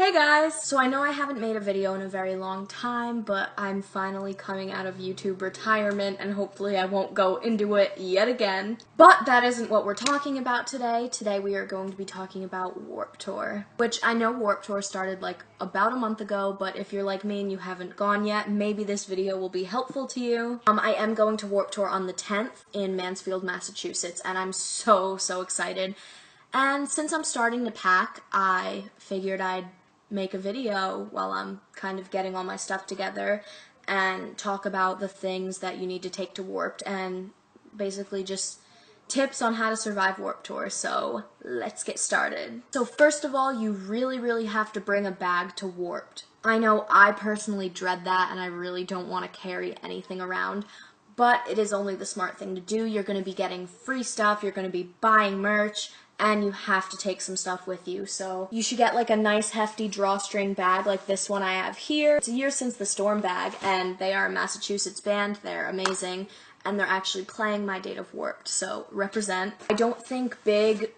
Hey guys! So I know I haven't made a video in a very long time, but I'm finally coming out of YouTube retirement and hopefully I won't go into it yet again. But that isn't what we're talking about today. Today we are going to be talking about Warped Tour, which I know Warped Tour started like about a month ago, but if you're like me and you haven't gone yet, maybe this video will be helpful to you. I am going to Warped Tour on the 10th in Mansfield, Massachusetts, and I'm so excited. And since I'm starting to pack, I figured I'd make a video while I'm kind of getting all my stuff together and talk about the things that you need to take to Warped and basically just tips on how to survive Warped Tour. So let's get started. So first of all, you really have to bring a bag to Warped. I know I personally dread that and I really don't want to carry anything around, but it is only the smart thing to do. You're going to be getting free stuff, you're going to be buying merch, and you have to take some stuff with you. So you should get like a nice hefty drawstring bag like this one I have here. It's a year since the Storm bag, and they are a Massachusetts band. They're amazing, and they're actually playing my date of Warped, so represent. I don't think big,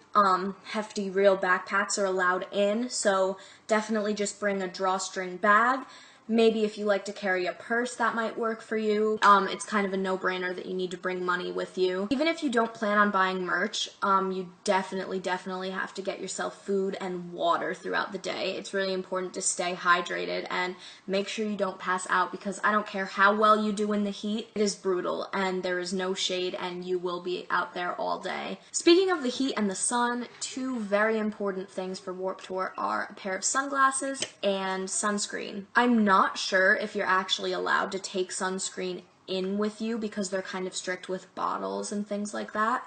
hefty real backpacks are allowed in, so definitely just bring a drawstring bag. Maybe if you like to carry a purse, that might work for you. It's kind of a no-brainer that you need to bring money with you. Even if you don't plan on buying merch, you definitely have to get yourself food and water throughout the day. It's really important to stay hydrated and make sure you don't pass out, because I don't care how well you do in the heat, it is brutal and there is no shade and you will be out there all day. Speaking of the heat and the sun, two very important things for Warped Tour are a pair of sunglasses and sunscreen. I'm not sure if you're actually allowed to take sunscreen in with you because they're kind of strict with bottles and things like that.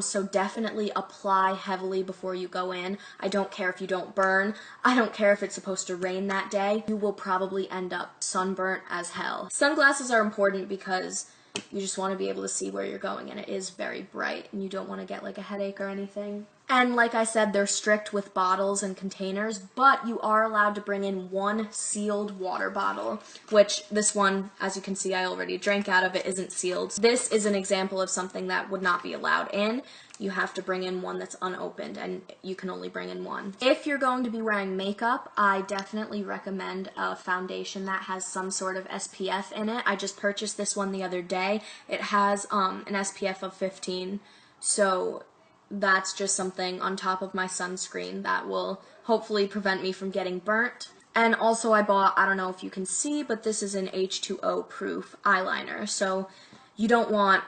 So definitely apply heavily before you go in. I don't care if you don't burn. I don't care if it's supposed to rain that day. You will probably end up sunburnt as hell. Sunglasses are important because you just want to be able to see where you're going, and it is very bright and you don't want to get like a headache or anything. And like I said, they're strict with bottles and containers, but you are allowed to bring in one sealed water bottle, which this one, as you can see, I already drank out of it, isn't sealed. This is an example of something that would not be allowed in. You have to bring in one that's unopened, and you can only bring in one. If you're going to be wearing makeup, I definitely recommend a foundation that has some sort of SPF in it. I just purchased this one the other day. It has an SPF of 15, so that's just something on top of my sunscreen that will hopefully prevent me from getting burnt. And also I bought, I don't know if you can see, but this is an H2O proof eyeliner, so you don't want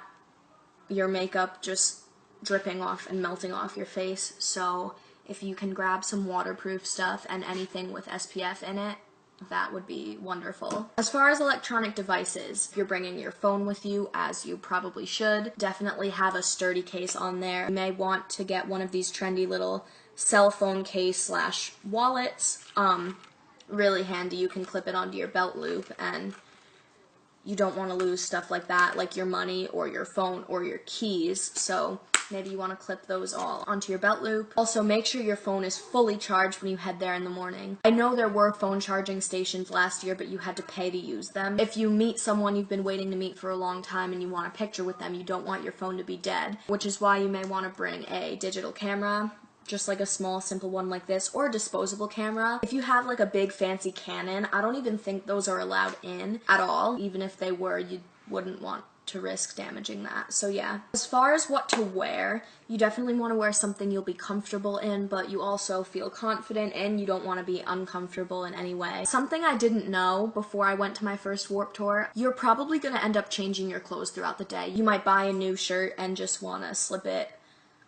your makeup just dripping off and melting off your face. So if you can grab some waterproof stuff and anything with SPF in it, that would be wonderful. As far as electronic devices, if you're bringing your phone with you, as you probably should, definitely have a sturdy case on there. You may want to get one of these trendy little cell phone case slash wallets. Really handy. You can clip it onto your belt loop, and you don't want to lose stuff like that, like your money or your phone or your keys, so maybe you want to clip those all onto your belt loop. Also, make sure your phone is fully charged when you head there in the morning. I know there were phone charging stations last year, but you had to pay to use them. If you meet someone you've been waiting to meet for a long time and you want a picture with them, you don't want your phone to be dead, which is why you may want to bring a digital camera, just like a small simple one like this, or a disposable camera. If you have like a big fancy Canon, I don't even think those are allowed in at all. Even if they were, you wouldn't want to risk damaging that. So yeah. As far as what to wear, you definitely want to wear something you'll be comfortable in, but you also feel confident in. You don't want to be uncomfortable in any way. Something I didn't know before I went to my first Warped Tour, you're probably going to end up changing your clothes throughout the day. You might buy a new shirt and just want to slip it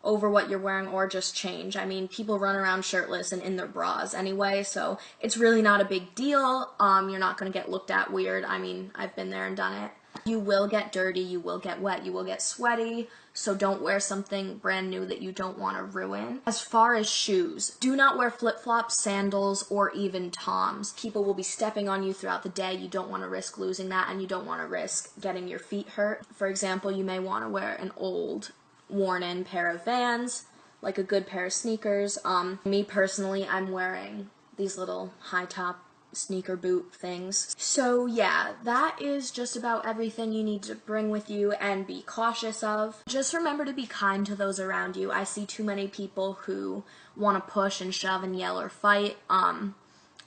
over what you're wearing or just change. I mean, people run around shirtless and in their bras anyway, so it's really not a big deal. You're not going to get looked at weird. I mean, I've been there and done it. You will get dirty, you will get wet, you will get sweaty, so don't wear something brand new that you don't want to ruin. As far as shoes, do not wear flip-flops, sandals, or even Toms. People will be stepping on you throughout the day. You don't want to risk losing that, and you don't want to risk getting your feet hurt. For example, you may want to wear an old, worn-in pair of Vans, like a good pair of sneakers. Me personally, I'm wearing these little high-top sneaker boot things. So yeah, that is just about everything you need to bring with you and be cautious of. Just remember to be kind to those around you. I see too many people who want to push and shove and yell or fight.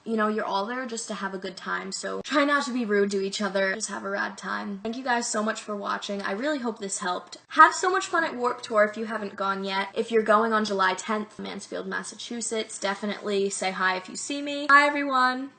you know, you're all there just to have a good time, so try not to be rude to each other, just have a rad time. Thank you guys so much for watching. I really hope this helped. Have so much fun at Warped Tour if you haven't gone yet. If you're going on July 10th, Mansfield, Massachusetts, definitely say hi if you see me. Bye everyone!